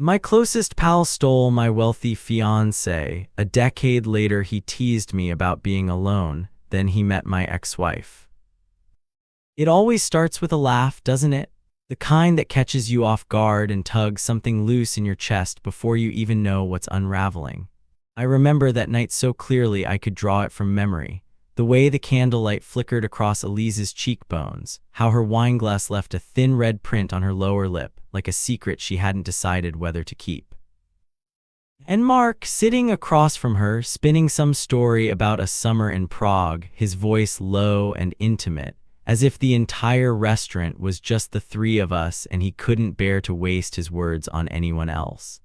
My closest pal stole my wealthy fiancé. A decade later, he teased me about being alone. Then he met my ex-wife. It always starts with a laugh, doesn't it? The kind that catches you off guard and tugs something loose in your chest before you even know what's unraveling. I remember that night so clearly I could draw it from memory. The way the candlelight flickered across Elise's cheekbones, how her wineglass left a thin red print on her lower lip, like a secret she hadn't decided whether to keep. And Mark, sitting across from her, spinning some story about a summer in Prague, his voice low and intimate, as if the entire restaurant was just the three of us and he couldn't bear to waste his words on anyone else.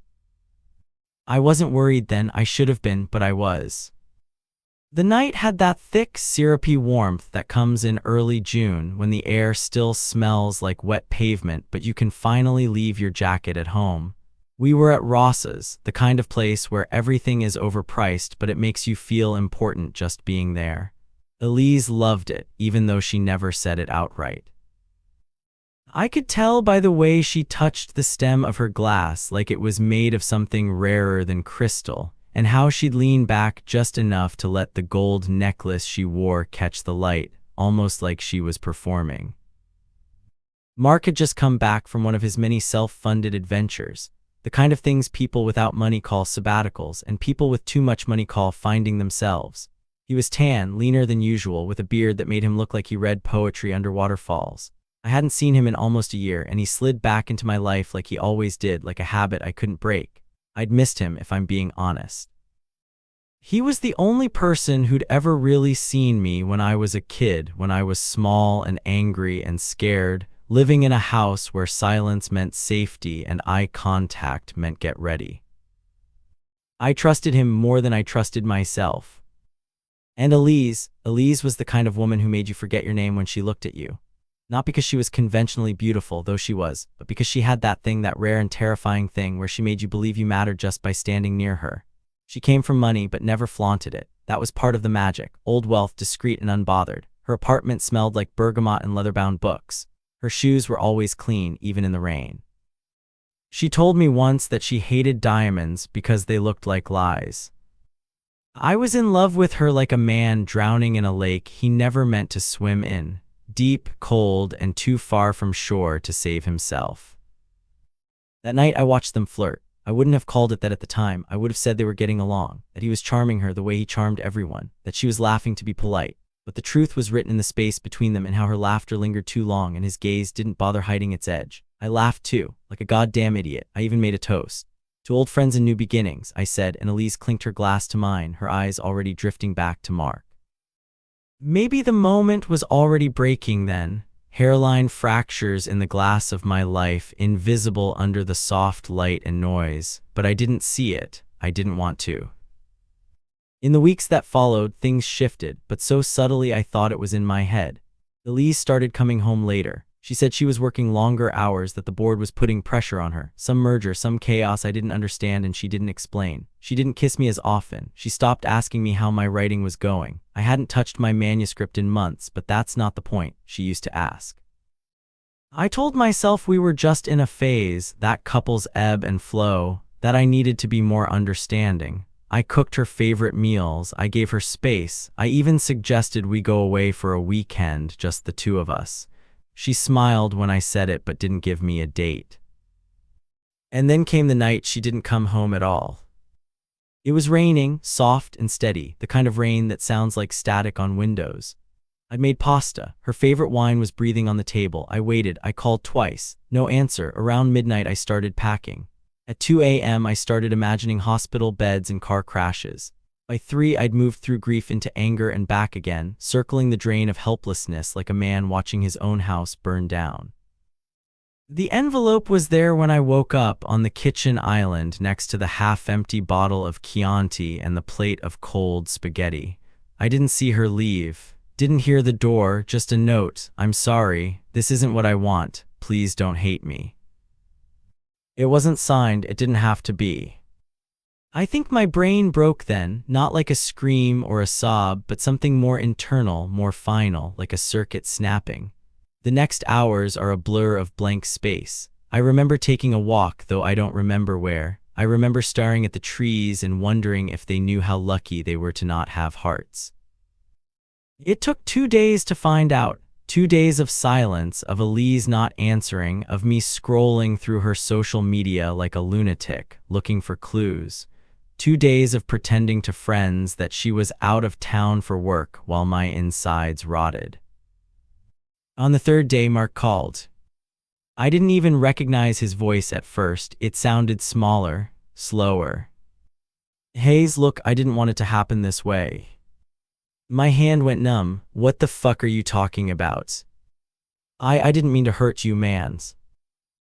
I wasn't worried then. I should have been, but I was. The night had that thick, syrupy warmth that comes in early June when the air still smells like wet pavement, but you can finally leave your jacket at home. We were at Ross's, the kind of place where everything is overpriced, but it makes you feel important just being there. Elise loved it, even though she never said it outright. I could tell by the way she touched the stem of her glass like it was made of something rarer than crystal, and how she'd lean back just enough to let the gold necklace she wore catch the light, almost like she was performing. Mark had just come back from one of his many self-funded adventures, the kind of things people without money call sabbaticals and people with too much money call finding themselves. He was tan, leaner than usual, with a beard that made him look like he read poetry under waterfalls. I hadn't seen him in almost a year, and he slid back into my life like he always did, like a habit I couldn't break. I'd missed him, if I'm being honest. He was the only person who'd ever really seen me when I was a kid, when I was small and angry and scared, living in a house where silence meant safety and eye contact meant get ready. I trusted him more than I trusted myself. And Elise was the kind of woman who made you forget your name when she looked at you. Not because she was conventionally beautiful, though she was, but because she had that thing, that rare and terrifying thing where she made you believe you mattered just by standing near her. She came from money but never flaunted it. That was part of the magic. Old wealth, discreet and unbothered. Her apartment smelled like bergamot and leather-bound books. Her shoes were always clean, even in the rain. She told me once that she hated diamonds because they looked like lies. I was in love with her like a man drowning in a lake he never meant to swim in, deep, cold, and too far from shore to save himself. That night I watched them flirt. I wouldn't have called it that at the time. I would have said they were getting along, that he was charming her the way he charmed everyone, that she was laughing to be polite. But the truth was written in the space between them and how her laughter lingered too long and his gaze didn't bother hiding its edge. I laughed too, like a goddamn idiot. I even made a toast. To old friends and new beginnings, I said, and Elise clinked her glass to mine, her eyes already drifting back to Mark. Maybe the moment was already breaking then. Hairline fractures in the glass of my life, invisible under the soft light and noise, but I didn't see it. I didn't want to. In the weeks that followed, things shifted, but so subtly I thought it was in my head. Elise started coming home later. She said she was working longer hours, that the board was putting pressure on her. Some merger, some chaos I didn't understand and she didn't explain. She didn't kiss me as often. She stopped asking me how my writing was going. I hadn't touched my manuscript in months, but that's not the point, she used to ask. I told myself we were just in a phase, that couple's ebb and flow, that I needed to be more understanding. I cooked her favorite meals, I gave her space, I even suggested we go away for a weekend, just the two of us. She smiled when I said it but didn't give me a date. And then came the night she didn't come home at all. It was raining, soft and steady, the kind of rain that sounds like static on windows. I'd made pasta. Her favorite wine was breathing on the table. I waited. I called twice. No answer. Around midnight I started packing. At 2 a.m. I started imagining hospital beds and car crashes. By 3 I'd moved through grief into anger and back again, circling the drain of helplessness like a man watching his own house burn down. The envelope was there when I woke up, on the kitchen island next to the half-empty bottle of Chianti and the plate of cold spaghetti. I didn't see her leave. Didn't hear the door, just a note. I'm sorry, this isn't what I want. Please don't hate me. It wasn't signed, it didn't have to be. I think my brain broke then, not like a scream or a sob, but something more internal, more final, like a circuit snapping. The next hours are a blur of blank space. I remember taking a walk, though I don't remember where. I remember staring at the trees and wondering if they knew how lucky they were to not have hearts. It took 2 days to find out. 2 days of silence, of Elise not answering, of me scrolling through her social media like a lunatic, looking for clues. 2 days of pretending to friends that she was out of town for work while my insides rotted. On the third day, Mark called. I didn't even recognize his voice at first. It sounded smaller, slower. Hayes, look, I didn't want it to happen this way. My hand went numb. What the fuck are you talking about? I didn't mean to hurt you, mans.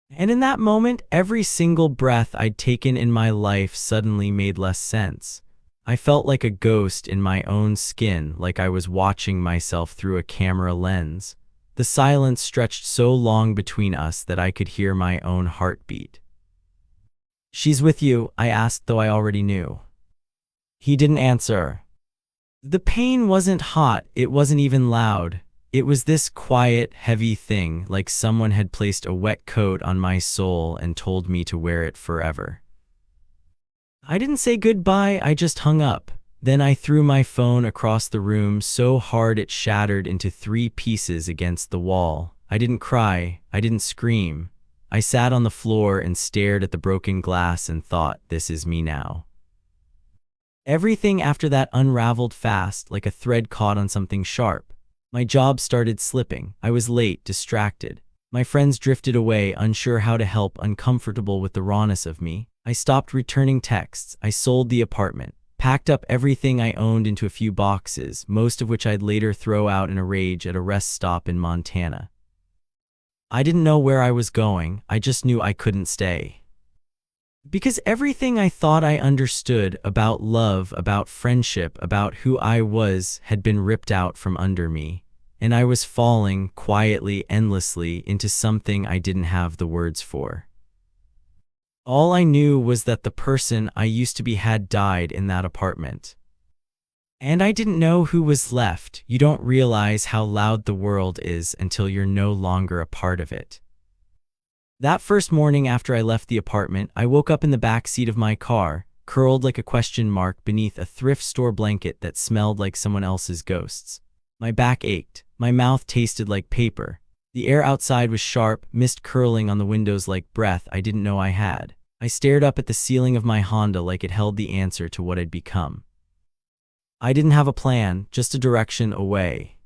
And in that moment, every single breath I'd taken in my life suddenly made less sense. I felt like a ghost in my own skin, like I was watching myself through a camera lens. The silence stretched so long between us that I could hear my own heartbeat. She's with you, I asked, though I already knew. He didn't answer. The pain wasn't hot, it wasn't even loud. It was this quiet, heavy thing, like someone had placed a wet coat on my soul and told me to wear it forever. I didn't say goodbye, I just hung up. Then I threw my phone across the room so hard it shattered into 3 pieces against the wall. I didn't cry, I didn't scream. I sat on the floor and stared at the broken glass and thought, this is me now. Everything after that unraveled fast, like a thread caught on something sharp. My job started slipping. I was late, distracted. My friends drifted away, unsure how to help, uncomfortable with the rawness of me. I stopped returning texts. I sold the apartment, packed up everything I owned into a few boxes, most of which I'd later throw out in a rage at a rest stop in Montana. I didn't know where I was going. I just knew I couldn't stay. Because everything I thought I understood about love, about friendship, about who I was, had been ripped out from under me, and I was falling, quietly, endlessly, into something I didn't have the words for. All I knew was that the person I used to be had died in that apartment. And I didn't know who was left. You don't realize how loud the world is until you're no longer a part of it. That first morning after I left the apartment, I woke up in the back seat of my car, curled like a question mark beneath a thrift store blanket that smelled like someone else's ghosts. My back ached. My mouth tasted like paper. The air outside was sharp, mist curling on the windows like breath I didn't know I had. I stared up at the ceiling of my Honda like it held the answer to what I'd become. I didn't have a plan, just a direction away.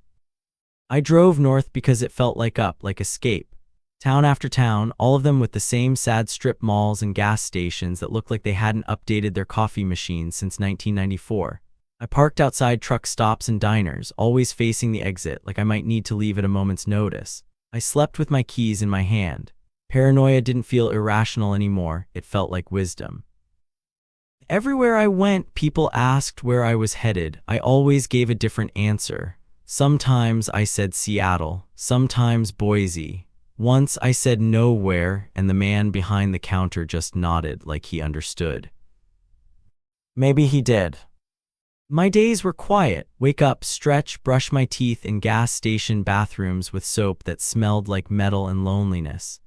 I drove north because it felt like escape. Town after town, all of them with the same sad strip malls and gas stations that looked like they hadn't updated their coffee machines since 1994. I parked outside truck stops and diners, always facing the exit like I might need to leave at a moment's notice. I slept with my keys in my hand. Paranoia didn't feel irrational anymore, it felt like wisdom. Everywhere I went, people asked where I was headed. I always gave a different answer. Sometimes I said Seattle, sometimes Boise. Once I said nowhere, and the man behind the counter just nodded like he understood. Maybe he did. My days were quiet. Wake up, stretch, brush my teeth in gas station bathrooms with soap that smelled like metal and loneliness.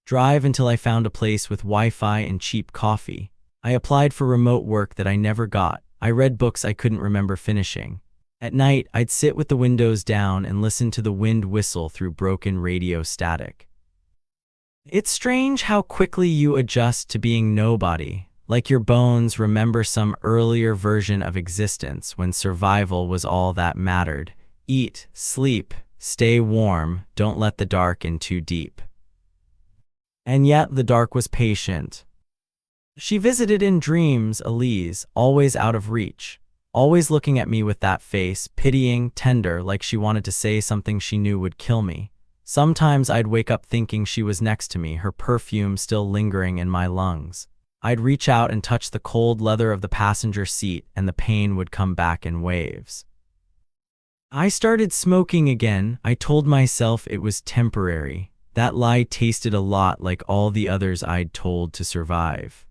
Drive until I found a place with Wi-Fi and cheap coffee. I applied for remote work that I never got. I read books I couldn't remember finishing. At night, I'd sit with the windows down and listen to the wind whistle through broken radio static. It's strange how quickly you adjust to being nobody, like your bones remember some earlier version of existence when survival was all that mattered. Eat, sleep, stay warm, don't let the dark in too deep. And yet the dark was patient. She visited in dreams, Elise, always out of reach. Always looking at me with that face, pitying, tender, like she wanted to say something she knew would kill me. Sometimes I'd wake up thinking she was next to me, her perfume still lingering in my lungs. I'd reach out and touch the cold leather of the passenger seat, and the pain would come back in waves. I started smoking again. I told myself it was temporary. That lie tasted a lot like all the others I'd told to survive.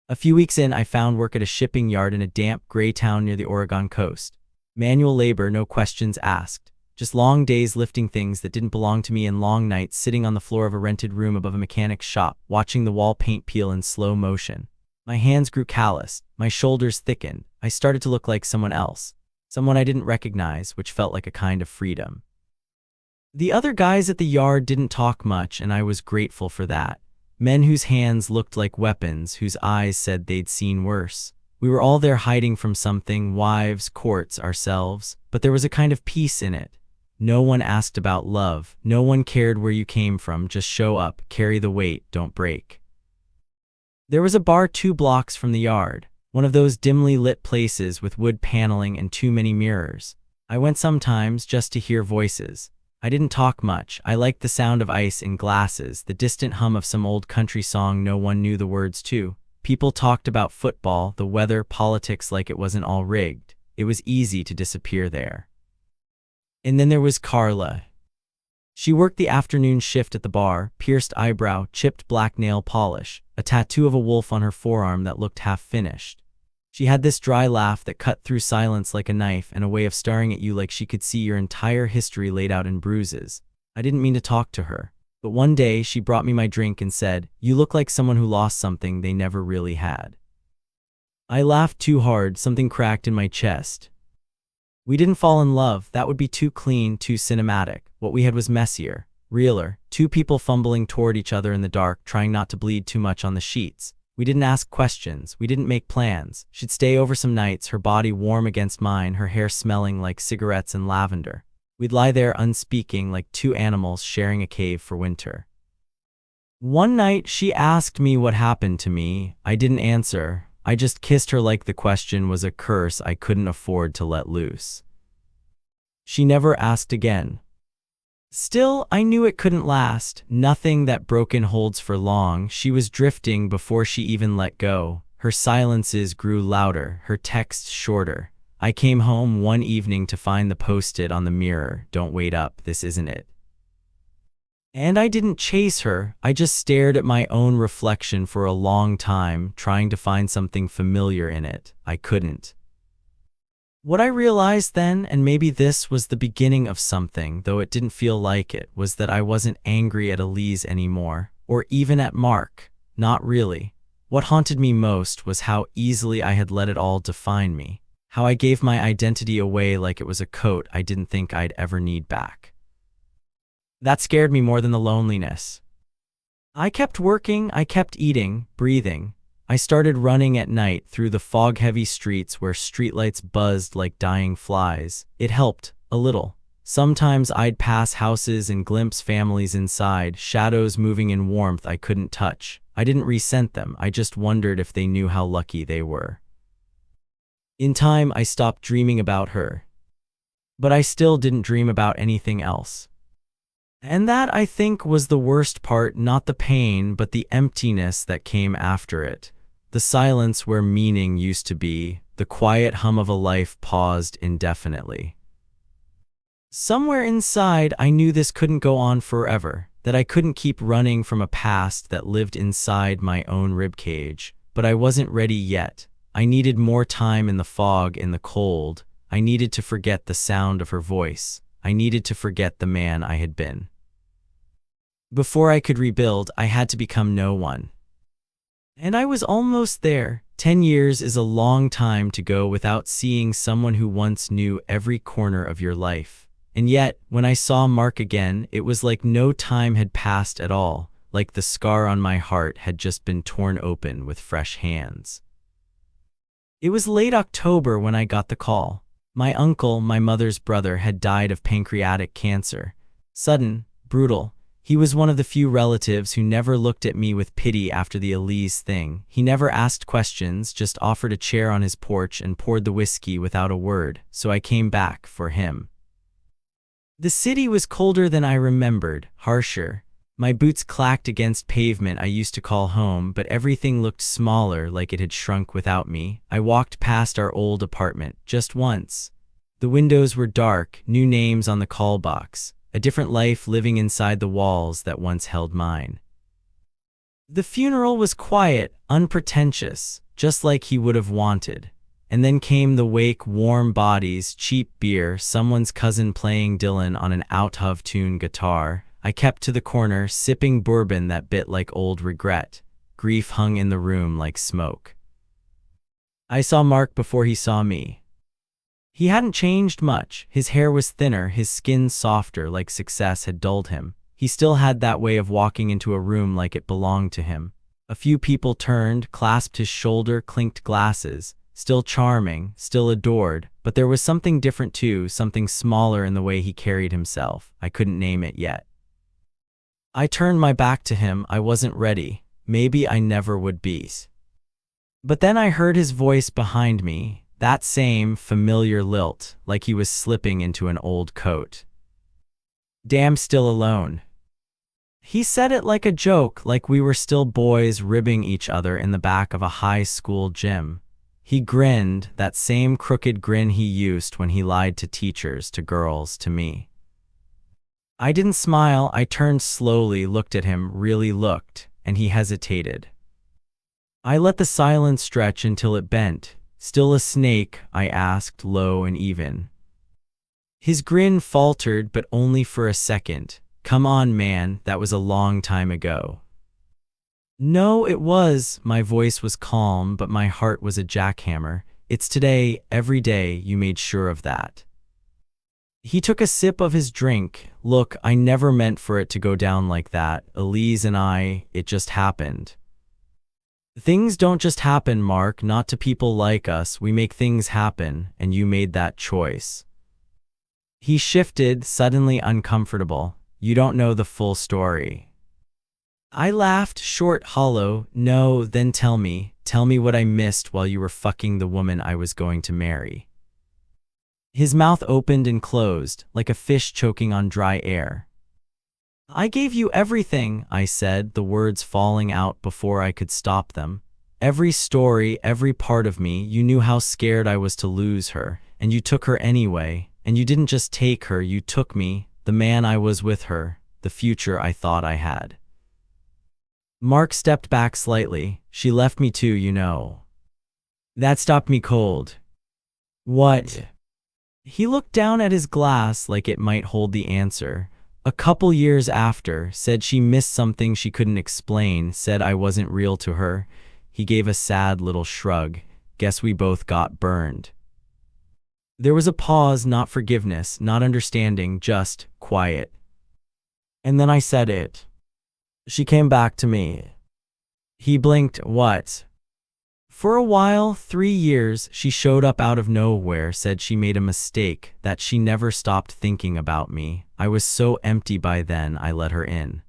A few weeks in, I found work at a shipping yard in a damp, gray town near the Oregon coast. Manual labor, no questions asked. Just long days lifting things that didn't belong to me and long nights sitting on the floor of a rented room above a mechanic's shop, watching the wall paint peel in slow motion. My hands grew calloused, my shoulders thickened. I started to look like someone else, someone I didn't recognize, which felt like a kind of freedom. The other guys at the yard didn't talk much, and I was grateful for that. Men whose hands looked like weapons, whose eyes said they'd seen worse. We were all there hiding from something, wives, courts, ourselves, but there was a kind of peace in it. No one asked about love, no one cared where you came from, just show up, carry the weight, don't break. There was a bar 2 blocks from the yard, one of those dimly lit places with wood paneling and too many mirrors. I went sometimes just to hear voices. I didn't talk much. I liked the sound of ice in glasses, the distant hum of some old country song no one knew the words to. People talked about football, the weather, politics like it wasn't all rigged. It was easy to disappear there. And then there was Carla. She worked the afternoon shift at the bar, pierced eyebrow, chipped black nail polish, a tattoo of a wolf on her forearm that looked half-finished. She had this dry laugh that cut through silence like a knife and a way of staring at you like she could see your entire history laid out in bruises. I didn't mean to talk to her, but one day she brought me my drink and said, "You look like someone who lost something they never really had." I laughed too hard, something cracked in my chest. We didn't fall in love, that would be too clean, too cinematic. What we had was messier, realer, 2 people fumbling toward each other in the dark, trying not to bleed too much on the sheets. We didn't ask questions, we didn't make plans. She'd stay over some nights, her body warm against mine, her hair smelling like cigarettes and lavender. We'd lie there unspeaking like 2 animals sharing a cave for winter. One night she asked me what happened to me. I didn't answer. I just kissed her like the question was a curse I couldn't afford to let loose. She never asked again. Still, I knew it couldn't last. Nothing that broken holds for long. She was drifting before she even let go. Her silences grew louder, her texts shorter. I came home one evening to find the post-it on the mirror, "Don't wait up, this isn't it." And I didn't chase her, I just stared at my own reflection for a long time, trying to find something familiar in it. I couldn't. What I realized then, and maybe this was the beginning of something, though it didn't feel like it, was that I wasn't angry at Elise anymore, or even at Mark. Not really. What haunted me most was how easily I had let it all define me, how I gave my identity away like it was a coat I didn't think I'd ever need back. That scared me more than the loneliness. I kept working, I kept eating, breathing. I started running at night through the fog-heavy streets where streetlights buzzed like dying flies. It helped, a little. Sometimes I'd pass houses and glimpse families inside, shadows moving in warmth I couldn't touch. I didn't resent them, I just wondered if they knew how lucky they were. In time, I stopped dreaming about her. But I still didn't dream about anything else. And that, I think, was the worst part, not the pain, but the emptiness that came after it. The silence where meaning used to be, the quiet hum of a life paused indefinitely. Somewhere inside, I knew this couldn't go on forever, that I couldn't keep running from a past that lived inside my own ribcage. But I wasn't ready yet. I needed more time in the fog, in the cold. I needed to forget the sound of her voice. I needed to forget the man I had been. Before I could rebuild, I had to become no one. And I was almost there. 10 years is a long time to go without seeing someone who once knew every corner of your life. And yet, when I saw Mark again, it was like no time had passed at all, like the scar on my heart had just been torn open with fresh hands. It was late October when I got the call. My uncle, my mother's brother, had died of pancreatic cancer. Sudden, brutal. He was one of the few relatives who never looked at me with pity after the Elise thing. He never asked questions, just offered a chair on his porch and poured the whiskey without a word, so I came back for him. The city was colder than I remembered, harsher. My boots clacked against pavement I used to call home, but everything looked smaller, like it had shrunk without me. I walked past our old apartment, just once. The windows were dark, new names on the call box. A different life living inside the walls that once held mine. The funeral was quiet, unpretentious, just like he would have wanted. And then came the wake, warm bodies, cheap beer, someone's cousin playing Dylan on an out-of-tune guitar. I kept to the corner, sipping bourbon that bit like old regret. Grief hung in the room like smoke. I saw Mark before he saw me. He hadn't changed much. His hair was thinner, his skin softer, like success had dulled him. He still had that way of walking into a room like it belonged to him. A few people turned, clasped his shoulder, clinked glasses. Still charming, still adored, but there was something different too, something smaller in the way he carried himself. I couldn't name it yet. I turned my back to him. I wasn't ready. Maybe I never would be. But then I heard his voice behind me, that same familiar lilt, like he was slipping into an old coat. "Damn, still alone." He said it like a joke, like we were still boys ribbing each other in the back of a high school gym. He grinned, that same crooked grin he used when he lied to teachers, to girls, to me. I didn't smile. I turned slowly, looked at him, really looked, and he hesitated. I let the silence stretch until it bent. "Still a snake?" I asked, low and even. His grin faltered, but only for a second. "Come on, man, that was a long time ago." "No, it was." My voice was calm, but my heart was a jackhammer. "It's today, every day, you made sure of that." He took a sip of his drink. "Look, I never meant for it to go down like that. Elise and I, it just happened." "Things don't just happen, Mark, not to people like us. We make things happen, and you made that choice." He shifted, suddenly uncomfortable. "You don't know the full story." I laughed, short, hollow. "No, then tell me what I missed while you were fucking the woman I was going to marry." His mouth opened and closed, like a fish choking on dry air. "I gave you everything," I said, the words falling out before I could stop them. "Every story, every part of me. You knew how scared I was to lose her, and you took her anyway. And you didn't just take her, you took me, the man I was with her, the future I thought I had." Mark stepped back slightly. "She left me too, you know." That stopped me cold. "What?" He looked down at his glass like it might hold the answer. "A couple years after, said she missed something she couldn't explain, said I wasn't real to her." He gave a sad little shrug. "Guess we both got burned." There was a pause, not forgiveness, not understanding, just quiet. And then I said it. "She came back to me." He blinked. "What?" "For a while, 3 years, she showed up out of nowhere, said she made a mistake, that she never stopped thinking about me. I was so empty by then, I let her in."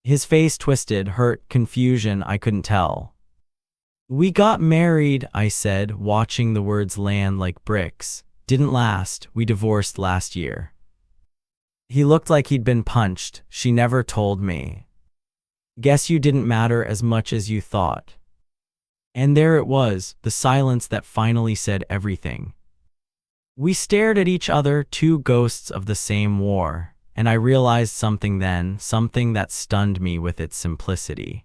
His face twisted, hurt, confusion, I couldn't tell. "We got married," I said, watching the words land like bricks. "Didn't last. We divorced last year." He looked like he'd been punched. "She never told me." "Guess you didn't matter as much as you thought." And there it was, the silence that finally said everything. We stared at each other, two ghosts of the same war, and I realized something then, something that stunned me with its simplicity.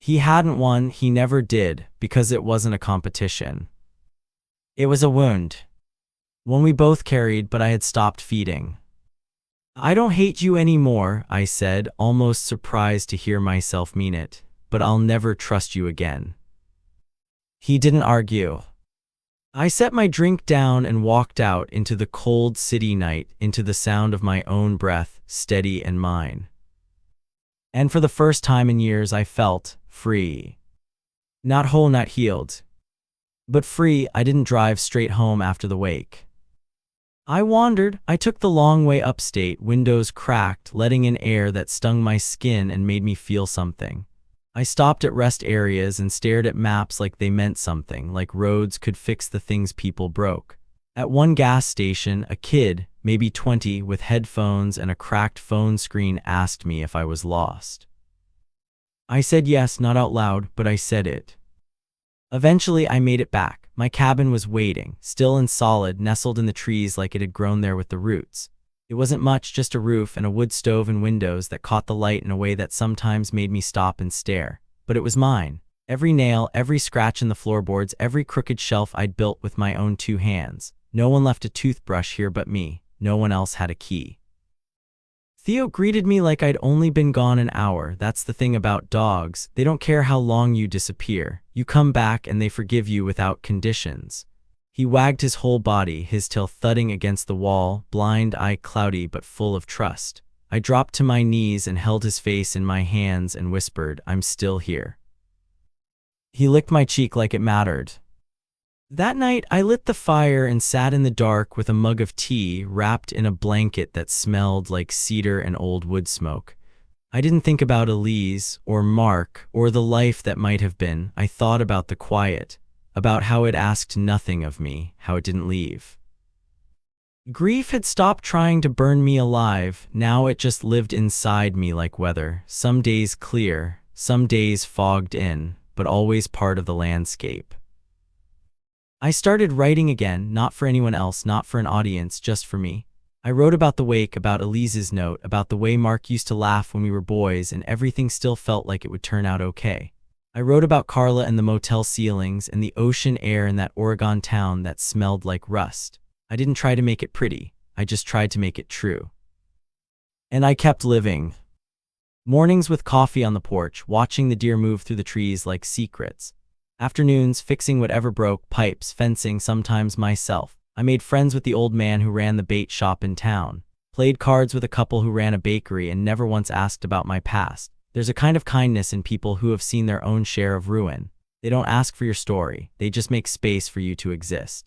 He hadn't won, he never did, because it wasn't a competition. It was a wound. One we both carried, but I had stopped feeding. "I don't hate you anymore," I said, almost surprised to hear myself mean it, "but I'll never trust you again." He didn't argue. I set my drink down and walked out into the cold city night, into the sound of my own breath, steady and mine. And for the first time in years I felt free. Not whole, not healed, but free. I didn't drive straight home after the wake. I wandered. I took the long way upstate, windows cracked, letting in air that stung my skin and made me feel something. I stopped at rest areas and stared at maps like they meant something, like roads could fix the things people broke. At one gas station, a kid, maybe 20, with headphones and a cracked phone screen asked me if I was lost. I said yes, not out loud, but I said it. Eventually, I made it back. My cabin was waiting, still and solid, nestled in the trees like it had grown there with the roots. It wasn't much, just a roof and a wood stove and windows that caught the light in a way that sometimes made me stop and stare. But it was mine. Every nail, every scratch in the floorboards, every crooked shelf I'd built with my own 2 hands. No one left a toothbrush here but me. No one else had a key. Theo greeted me like I'd only been gone an hour. That's the thing about dogs. They don't care how long you disappear. You come back and they forgive you without conditions. He wagged his whole body, his tail thudding against the wall, blind eye cloudy but full of trust. I dropped to my knees and held his face in my hands and whispered, "I'm still here." He licked my cheek like it mattered. That night, I lit the fire and sat in the dark with a mug of tea wrapped in a blanket that smelled like cedar and old wood smoke. I didn't think about Elise or Mark or the life that might have been. I thought about the quiet, about how it asked nothing of me, how it didn't leave. Grief had stopped trying to burn me alive. Now it just lived inside me like weather, some days clear, some days fogged in, but always part of the landscape. I started writing again, not for anyone else, not for an audience, just for me. I wrote about the wake, about Elise's note, about the way Mark used to laugh when we were boys and everything still felt like it would turn out okay. I wrote about Carla and the motel ceilings and the ocean air in that Oregon town that smelled like rust. I didn't try to make it pretty, I just tried to make it true. And I kept living. Mornings with coffee on the porch, watching the deer move through the trees like secrets. Afternoons fixing whatever broke, pipes, fencing, sometimes myself. I made friends with the old man who ran the bait shop in town. Played cards with a couple who ran a bakery and never once asked about my past. There's a kind of kindness in people who have seen their own share of ruin. They don't ask for your story, they just make space for you to exist.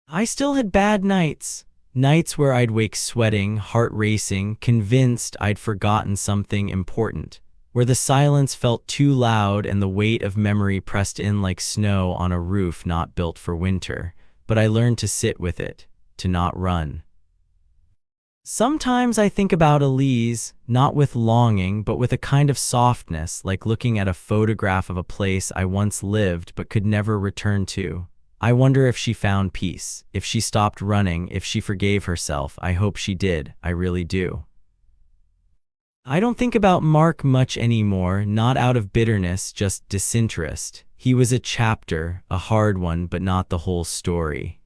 I still had bad nights. Nights where I'd wake sweating, heart racing, convinced I'd forgotten something important. Where the silence felt too loud and the weight of memory pressed in like snow on a roof not built for winter. But I learned to sit with it, to not run. Sometimes I think about Elise, not with longing, but with a kind of softness, like looking at a photograph of a place I once lived but could never return to. I wonder if she found peace, if she stopped running, if she forgave herself. I hope she did, I really do. I don't think about Mark much anymore, not out of bitterness, just disinterest. He was a chapter, a hard one, but not the whole story.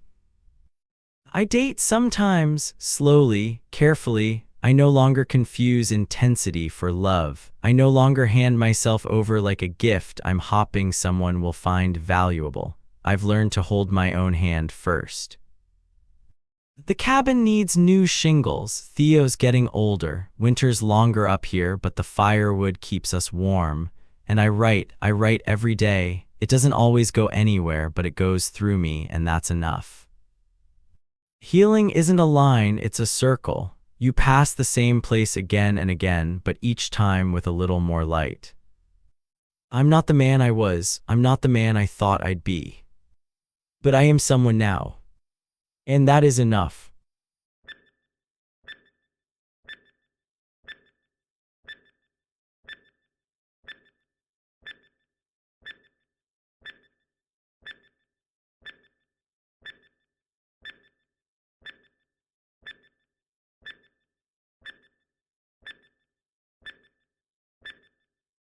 I date sometimes, slowly, carefully. I no longer confuse intensity for love. I no longer hand myself over like a gift I'm hoping someone will find valuable. I've learned to hold my own hand first. The cabin needs new shingles. Theo's getting older. Winter's longer up here, but the firewood keeps us warm. And I write every day. It doesn't always go anywhere, but it goes through me, and that's enough. Healing isn't a line, it's a circle. You pass the same place again and again, but each time with a little more light. I'm not the man I was. I'm not the man I thought I'd be. But I am someone now. And that is enough.